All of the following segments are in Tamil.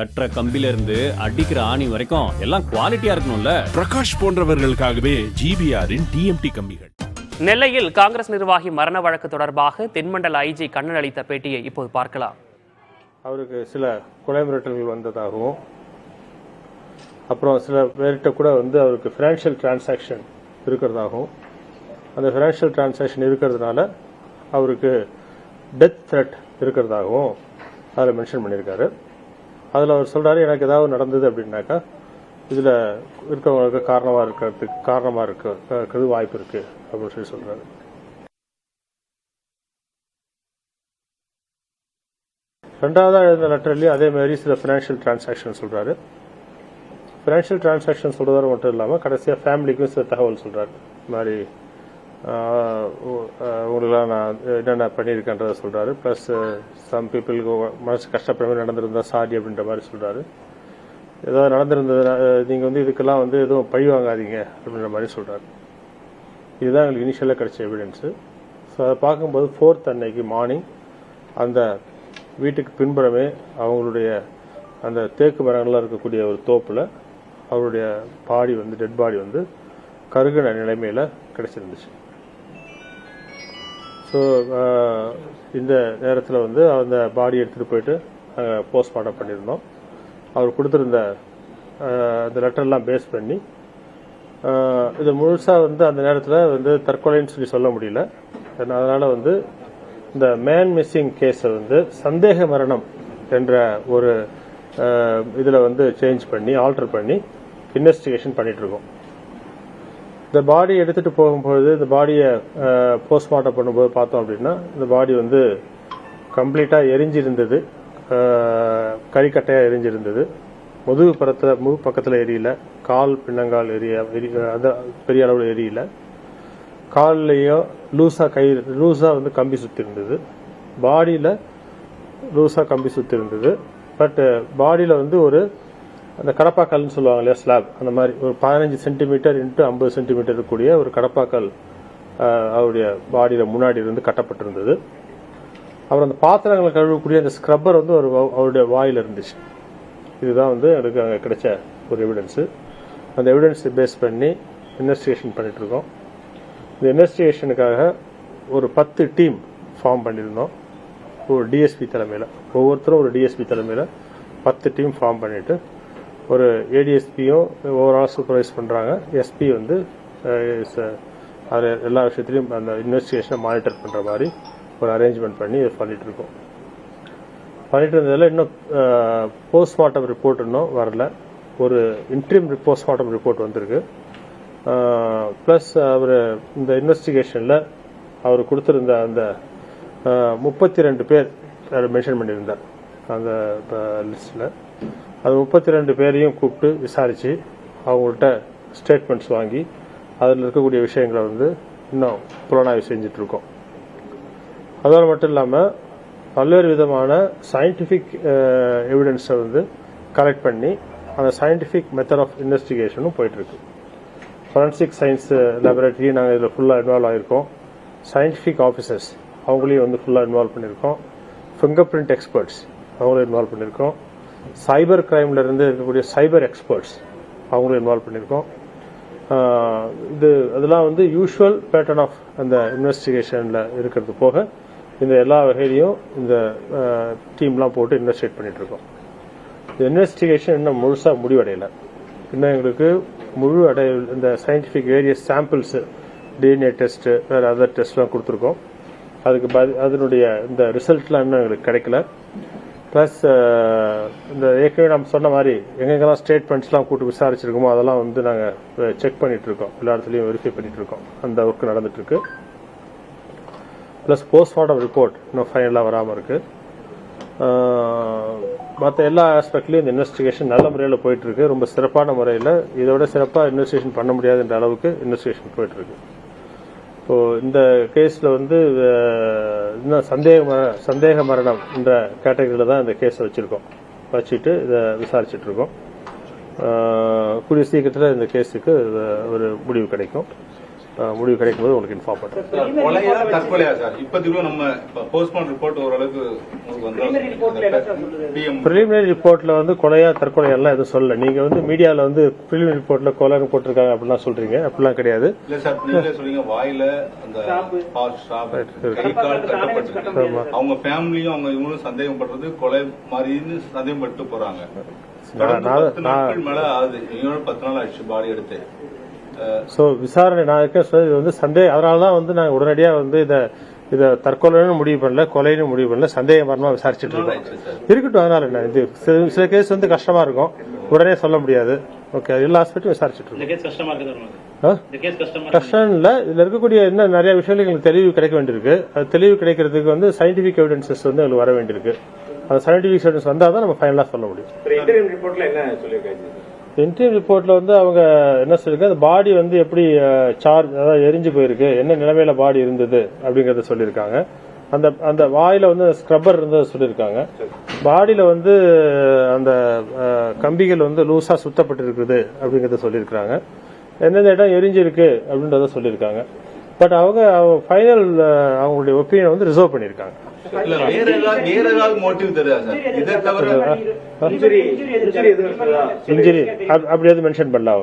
கட்டுற கம்பில இருந்து அடிக்கிற ஆணி வரைக்கும் எல்லாம் குவாலிட்டியா இருக்கணும்ல. பிரகாஷ் போன்றவர்களுக்காகவே ஜிபிஆரின் டிஎம்டி கம்பிகள். நெல்லையில் காங்கிரஸ் நிர்வாகி மரண வழக்கு தொடர்பாக தென்மண்டல ஐஜி கண்ணன் அளித்த பேட்டியை இப்போது பார்க்கலாம். அவருக்கு சில கொலை மிரட்டல்கள் வந்ததாகவும், அப்புறம் சில பேர்கிட்ட கூட அவருக்கு ஃபினான்ஷியல் டிரான்சாக்ஷன் இருக்கிறதாகவும், அந்த ஃபினான்ஷியல் டிரான்சாக்ஷன் இருக்கிறதுனால அவருக்கு டெத் த்ரெட் இருக்கிறதாகவும் அதில் மென்ஷன் பண்ணியிருக்காரு. அதில் அவர் சொல்றாரு, எனக்கு ஏதாவது நடந்தது அப்படின்னாக்கா இதில் இருக்கவங்களுக்கு காரணமாக இருக்கிறது வாய்ப்பு இருக்கு அப்படின்னு சொல்லி சொல்றாரு. ரெண்டாவதாக எழுதின லெட்டர்லேயும் அதே மாதிரி சில ஃபினான்ஷியல் டிரான்சாக்ஷன் சொல்றாரு. ஃபினான்ஷியல் டிரான்சாக்ஷன் சொல்றதோடு மட்டும் இல்லாமல் கடைசியாக ஃபேமிலிக்கும் சில தகவல் சொல்றாரு. இந்த மாதிரி உங்களுக்கெல்லாம் நான் என்னென்ன பண்ணியிருக்கேன்றதை சொல்றாரு. ப்ளஸ் சம் பீப்புளுக்கு மனசு கஷ்டப்படுற மாதிரி நடந்திருந்தா சாரி அப்படின்ற மாதிரி சொல்றாரு. ஏதாவது நடந்திருந்தது, நீங்கள் இதுக்கெல்லாம் எதுவும் பழி வாங்காதீங்க அப்படின்ற மாதிரி சொல்றாரு. இதுதான் எங்களுக்கு இனிஷியலாக கிடைச்ச எவிடன்ஸு. ஸோ அதை பார்க்கும்போது 4th அன்னைக்கு மார்னிங் அந்த வீட்டுக்கு பின்புறமே அவங்களுடைய அந்த தேக்கு மரங்கள்லாம் இருக்கக்கூடிய ஒரு தோப்பில் அவருடைய பாடி டெட் பாடி கருகின நிலைமையில் கிடைச்சிருந்துச்சு. ஸோ இந்த நேரத்தில் அந்த பாடி எடுத்துகிட்டு போயிட்டு நாங்கள் போஸ்ட்மார்ட்டம் பண்ணியிருந்தோம். அவர் கொடுத்துருந்த அந்த லெட்டர்லாம் பேஸ் பண்ணி இது முழுசாக அந்த நேரத்தில் தற்கொலைன்னு சொல்லி சொல்ல முடியல. அதனால் இந்த மேன் மிஸ்ஸிங் கேஸை சந்தேக மரணம் என்ற ஒரு இதில் சேஞ்ச் பண்ணி ஆல்டர் பண்ணி இன்வெஸ்டிகேஷன் பண்ணிட்டு இருக்கோம். இந்த பாடி எடுத்துட்டு போகும்போது, இந்த பாடியை போஸ்ட்மார்ட்டம் பண்ணும்போது பார்த்தோம் அப்படின்னா இந்த பாடி கம்ப்ளீட்டாக எரிஞ்சிருந்தது, கறிக்கட்டையாக எரிஞ்சிருந்தது. முதுகு பக்கத்தில் எரியல, கால் பின்னங்கால் பெரிய அளவில் எரியல, கால்லையும் லூஸாக கம்பி சுற்றி இருந்தது, பாடியில் லூஸாக கம்பி சுற்றி இருந்தது. பட் பாடியில் ஒரு அந்த கடப்பாக்கல்னு சொல்லுவாங்க இல்லையா, ஸ்லாப், அந்த மாதிரி ஒரு 15 சென்டிமீட்டர் × 50 சென்டிமீட்டர் இருக்கக்கூடிய ஒரு கடப்பாக்கல் அவருடைய பாடியில் முன்னாடி கட்டப்பட்டிருந்தது. அப்புறம் அந்த பாத்திரங்களை கழுவக்கூடிய அந்த ஸ்க்ரப்பர் அவருடைய வாயில் இருந்துச்சு. இதுதான் எனக்கு அங்கே கிடைச்ச ஒரு எவிடன்ஸு. அந்த எவிடன்ஸை பேஸ் பண்ணி இன்வெஸ்டிகேஷன் பண்ணிட்டு இருக்கோம். இந்த இன்வெஸ்டிகேஷனுக்காக ஒரு 10 டீம் ஃபார்ம் பண்ணியிருந்தோம். ஒரு டிஎஸ்பி தலைமையில், ஒவ்வொருத்தரும் ஒரு டிஎஸ்பி தலைமையில் 10 டீம் ஃபார்ம் பண்ணிட்டு ஒரு ஏடிஎஸ்பியும் ஓவரால் சூப்பர்வைஸ் பண்ணுறாங்க. எஸ்பி அது எல்லா விஷயத்திலையும் அந்த இன்வெஸ்டிகேஷனை மானிட்டர் பண்ணுற மாதிரி ஒரு அரேஞ்ச்மெண்ட் பண்ணி இதை பண்ணிட்டு இருக்கோம். பண்ணிட்டு இருந்ததில் இன்னும் போஸ்ட்மார்ட்டம் ரிப்போர்ட் இன்னும் வரல. ஒரு இன்ட்ரீம் போஸ்ட்மார்ட்டம் ரிப்போர்ட் வந்திருக்கு. ப்ளஸ் அவர் இந்த இன்வெஸ்டிகேஷனில் அவர் கொடுத்துருந்த அந்த 32 பேர் மென்ஷன் பண்ணியிருந்தார் அந்த லிஸ்டில். அது 32 பேரையும் கூப்பிட்டு விசாரித்து அவங்கள்ட்ட ஸ்டேட்மெண்ட்ஸ் வாங்கி அதில் இருக்கக்கூடிய விஷயங்களை இன்னும் புலனாய்வு செஞ்சிட்ருக்கோம். அதோடு மட்டும் இல்லாமல் பல்வேறு விதமான சயின்டிஃபிக் எவிடன்ஸை கலெக்ட் பண்ணி அந்த சயின்டிஃபிக் மெத்தட் ஆஃப் இன்வெஸ்டிகேஷனும் போயிட்டுருக்கு. ஃபொரன்சிக் சயின்ஸ் லேபரேட்டரி நாங்கள் இதில் ஃபுல்லாக இன்வால்வ் ஆகிருக்கோம். சயின்டிஃபிக் ஆஃபீஸர்ஸ் அவங்களையும் ஃபுல்லாக இன்வால்வ் பண்ணியிருக்கோம். ஃபிங்கர் பிரிண்ட் எக்ஸ்பர்ட்ஸ் அவங்களும் இன்வால்வ் பண்ணியிருக்கோம். சைபர் கிரைமில் இருந்து இருக்கக்கூடிய சைபர் எக்ஸ்பர்ட்ஸ் அவங்களும் இன்வால்வ் பண்ணியிருக்கோம். அதெல்லாம் யூஷுவல் பேட்டர்ன் ஆஃப் அந்த இன்வெஸ்டிகேஷனில் இருக்கிறது போக இந்த எல்லா வகையிலையும் இந்த டீம்லாம் போட்டு இன்வெஸ்டிகேட் பண்ணிட்டு இருக்கோம். இந்த இன்வெஸ்டிகேஷன் இன்னும் முழுசாக முடிவடையலை. இன்னும் எங்களுக்கு இந்த scientific various samples, DNA test, வேறு அதர் டெஸ்ட்லாம் கொடுத்துருக்கோம். அதனுடைய இந்த ரிசல்ட்லாம் இன்னும் எங்களுக்கு கிடைக்கல. ப்ளஸ் இந்த ஏற்கனவே நம்ம சொன்ன மாதிரி எங்கெங்கெல்லாம் ஸ்டேட்மெண்ட்ஸ்லாம் கூட்டு விசாரிச்சிருக்கோமோ அதெல்லாம் நாங்கள் செக் பண்ணிட்டு இருக்கோம். எல்லா இடத்துலையும் வெரிஃபை பண்ணிட்டு இருக்கோம். அந்த ஒர்க் நடந்துட்டு இருக்கு. ப்ளஸ் போஸ்ட்மார்ட்டம் ரிப்போர்ட் இன்னும் ஃபைனலாக வராமல் இருக்கு. மற்ற எல்லா ஆஸ்பெக்ட்லையும் இந்த இன்வெஸ்டிகேஷன் நல்ல முறையில் போயிட்டு இருக்கு. ரொம்ப சிறப்பான முறையில், இதோட சிறப்பாக இன்வெஸ்டிகேஷன் பண்ண முடியாதுன்ற அளவுக்கு இன்வெஸ்டிகேஷன் போயிட்டு இருக்கு. ஸோ இந்த கேஸில் இன்னும் சந்தேக மரணம் என்ற கேட்டகரியில் தான் இந்த கேஸை வச்சுட்டு இதை விசாரிச்சுட்டு இருக்கோம். கூடிய சீக்கிரத்தில் இந்த கேஸுக்கு ஒரு முடிவு கிடைக்கும். முடிவு கிடைக்கும் போது உங்களுக்கு இன்ஃபார்ம் பண்ணுறேன். கொலையா தற்கொலையா சார் இப்போதைக்கு நம்ம போஸ்ட்மார்ட்டம் ரிப்போர்ட் ஓரளவுக்கு ப்ரிலிமினரி ரிப்போர்ட்ல வந்து கொலையா தற்கொலை எல்லாம் எதுவும் சொல்லல. நீங்க வந்து மீடியால வந்து ப்ரிலிமினரி ரிப்போர்ட்ல கொலைன்னு போட்டிருக்காங்க அப்படிலாம் சொல்றீங்க. அப்படிலாம் கிடையாது. இல்ல சார், நீங்களே சொல்றீங்க வாயில அந்த கை கால் கட்டப்பட்டு அவங்க ஃபேமிலியும் அவங்க இவங்களும் சந்தேகம் பண்றது கொலை மாதிரின்னு சந்தேகப்பட்டு போறாங்க. 10 நாட்கள் மேல ஆகுது. 10 நாள் ஆயிடுச்சு பாடி எடுத்து. ஸோ விசாரணை நான் இருக்க இது வந்து சந்தேகம். அதனால தான் வந்து நாங்கள் உடனடியாக வந்து இதை தற்கொலைன்னு முடிவு பண்ணல, கொலைன்னு முடிவு பண்ணல, சந்தேகமரமாக விசாரிச்சுட்டு இருக்கோம். இருக்கட்டும், அதனால என்ன, இது சில கேஸ் வந்து கஷ்டமா இருக்கும், உடனே சொல்ல முடியாது. ஓகே, எல்லா ஆஸ்பெக்டும் விசாரிச்சுட்டு இருக்கோம். கஷ்டம் இல்லை, இதில் இருக்கக்கூடிய இன்னும் நிறைய விஷயங்கள் எங்களுக்கு தெளிவு கிடைக்க வேண்டியிருக்கு. அது தெளிவு கிடைக்கிறதுக்கு வந்து சயின்டிபிக் எவிடன்சஸ் வந்து எங்களுக்கு வர வேண்டியிருக்கு. அந்த சயின்டிபிக் எவிடன்ஸ் வந்தால் தான் நம்ம ஃபைனலாக சொல்ல முடியும். இன்டர்வியூ ரிப்போர்ட்ல வந்து அவங்க என்ன சொல்லிருக்காங்க, அந்த பாடி வந்து எப்படி சார்ஜ், அதாவது எரிஞ்சு போயிருக்கு, என்ன நிலைமையில பாடி இருந்தது அப்படிங்கறத சொல்லியிருக்காங்க. அந்த வாயில வந்து ஸ்க்ரப்பர் இருந்ததை சொல்லியிருக்காங்க. பாடியில வந்து அந்த கம்பிகள் வந்து லூசா சுத்தப்பட்டு இருக்குது அப்படிங்கறத சொல்லியிருக்காங்க. எந்தெந்த இடம் எரிஞ்சிருக்கு அப்படின்றத சொல்லியிருக்காங்க. பட் அவங்க ஃபைனல் அவங்களுடைய ஒப்பீனியன் வந்து ரிசர்வ் பண்ணியிருக்காங்க. இன்ஜுரி அப்படி எதுவும் மென்ஷன் பண்ணல,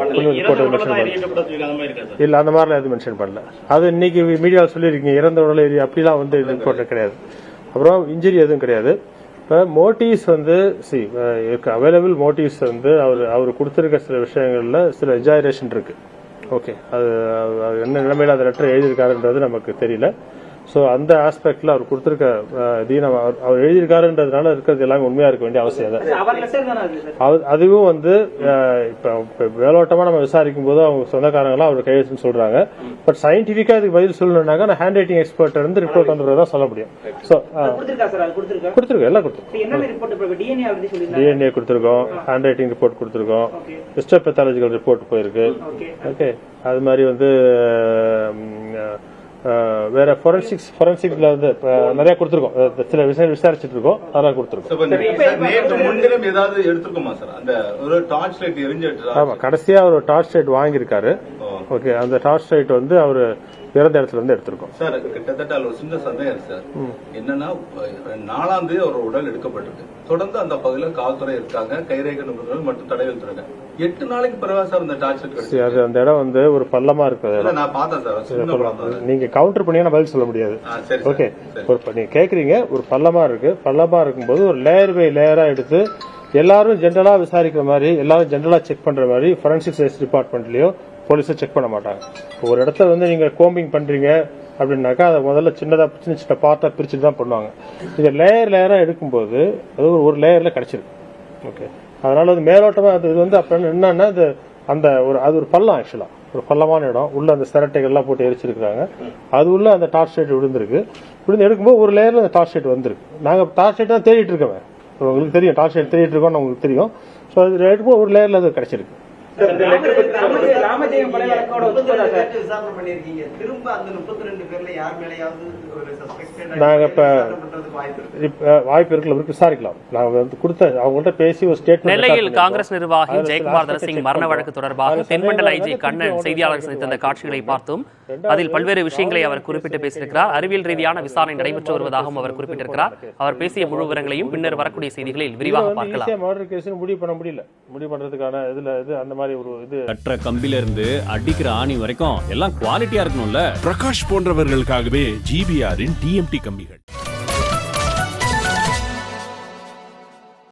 இல்ல அந்த மாதிரிலாம் எதுவும் மென்ஷன் பண்ணல. அது இன்னைக்கு மீடியாவில் சொல்லியிருக்கீங்க, இறந்த உடல் அப்படிலாம் வந்து ரிப்போர்ட் கிடையாது. அப்புறம் இன்ஜுரி எதுவும் கிடையாது. இப்போ மோட்டிவ்ஸ் வந்து அவைலபிள் மோட்டிவ்ஸ் வந்து அவர் கொடுத்திருக்க சில விஷயங்கள்ல சில எக்ஸாஜரேஷன் இருக்கு. ஓகே, அது என்ன நிலைமையில அந்த லெட்டர் எழுதியிருக்காருன்றது நமக்கு தெரியல. ஸோ அந்த ஆஸ்பெக்ட்ல அவர் கொடுத்திருக்க அவர் எழுதியிருக்காருன்றதுனால இருக்கிறது எல்லாமே உண்மையா இருக்க வேண்டிய அவசியம் இல்லை. அதுவும் வந்து இப்ப மேலோட்டமா நம்ம விசாரிக்கும் போது அவங்க சொந்தக்காரங்களாம் அவர் கையெழுத்துன்னு சொல்றாங்க. பட் சயின்டிபிக்கா இதுக்கு பதில் சொல்லணும்னாக்கா நான் ஹேண்ட் ரைட்டிங் எக்ஸ்பர்ட் இருந்து ரிப்போர்ட் வந்துதான் சொல்ல முடியும். ஸோ கொடுத்துருக்கோம், எல்லாம் கொடுத்துருக்கோம். டிஎன்ஏ கொடுத்துருக்கோம், ஹேண்ட் ரைட்டிங் ரிப்போர்ட் கொடுத்துருக்கோம், ஹிஸ்டோபேத்தாலஜிக்கல் ரிப்போர்ட் போயிருக்கு. ஓகே, அது மாதிரி வந்து வேற ஃபோரன்சிக்ல வந்து நிறைய கொடுத்துருக்கோம். சில விஷயம் விசாரிச்சுட்டு இருக்கோம், அதெல்லாம் கொடுத்துருக்கோம். ஆமா, கடைசியா ஒரு டார்ச் லைட் வாங்கியிருக்காரு. ஓகே, அந்த டார்ச் லைட் வந்து அவரு இறந்த இடத்துல இருந்து எடுத்திருக்கோம். சார், கிட்டத்தட்ட ஒரு சின்ன சந்தேகம் சார். என்னன்னா 4ஆம் தேதி அவர் உடல் எடுக்கப்பட்டிருக்கு. தொடர்ந்து அந்த பகுதியில் காவல்துறை இருக்காங்க, கைரேகை நிபுணர்கள் மற்றும் தடவை 8 நாளைக்கு பிறகு சார் இந்த டார்ச் லைட் அந்த இடம் வந்து ஒரு பள்ளமா இருக்குது. நான் பார்த்தேன் சார். நீங்க கவுண்டர் பண்ணியா பதில் சொல்ல முடியாது. ஓகே, நீங்க கேக்குறீங்க, ஒரு பள்ளமா இருக்கு. பள்ளமா இருக்கும்போது ஒரு லேயர் பை லேயரா எடுத்து எல்லாரும் ஜென்ரலா விசாரிக்கிற மாதிரி, எல்லாரும் ஜென்ரலா செக் பண்ற மாதிரி ஃபோரன்சிக் சயின்ஸ் டிபார்ட்மெண்ட்லயோ போலீஸை செக் பண்ண மாட்டாங்க. ஒரு இடத்துல வந்து நீங்க கோம்பிங் பண்றீங்க அப்படின்னாக்கா அதை முதல்ல சின்ன சின்ன பார்ட்டா பிரிச்சுட்டு தான் பண்ணுவாங்க. இது லேயர் லேயரா எடுக்கும்போது அது ஒரு லேயர்ல கிடைச்சிருக்கு. ஓகே, அதனால அது மேலோட்டமா அது வந்து அப்ப என்னன்னா அது ஒரு பள்ளம், ஆக்சுவலா ஒரு பள்ளமான இடம். உள்ள அந்த சிரட்டைகள் எல்லாம் போட்டு எரிச்சிருக்காங்க. அது உள்ள அந்த டார்ச் லைட் விழுந்திருக்கு. விழுந்து எடுக்கும்போது ஒரு லேயர்ல அந்த டார்ச் லைட் வந்திருக்கு. நாங்க டார்ச் லைட் தான் தேடிட்டு இருக்கோம். உங்களுக்கு தெரியும், டார்ச் லைட் தேடிட்டு இருக்கோம்னு உங்களுக்கு தெரியும். ஸோ அது எடுக்கும்போது ஒரு லேயர்ல அது கிடைச்சிருக்கு. நாங்க இப்ப வாய்ப்பு இருக்குல்ல விசாரிக்கலாம். நாங்க வந்து கொடுத்த அவங்கள்ட்ட பேசி ஒரு ஸ்டேட்மெண்ட். நெல்லையில் காங்கிரஸ் நிர்வாகி ஜெயக்குமார் தனசிங் மரண வழக்கு தொடர்பாக தென்மண்டல ஐஜி கண்ணன் செய்தியாளர் சந்தித்த அந்த காட்சிகளை பார்த்தோம். அதில் பல்வேறு விஷயங்களை அவர் குறிப்பிட்டு பேசியிருக்கிறார். அறிவியல் ரீதியான விசாரணை நடைபெற்று வருவதாகவும் அவர் குறிப்பிட்டிருக்கிறார். அவர் பேசிய முழு விவரங்களையும் பின்னர் வரக்கூடிய செய்திகளில் விரிவாக பார்க்கலாம். மர்டர் கேஸ் முடிவு பண்ண முடியல, முடிவு பண்றதுக்கான இது அந்த மாதிரி ஒரு இது கட்டுற கம்பில இருந்து அடிக்கிற ஆணி வரைக்கும் எல்லாம் குவாலிட்டியா இருக்கணும்ல. பிரகாஷ் போன்றவர்களுக்காகவே GBRன் TMT கம்பிகள்.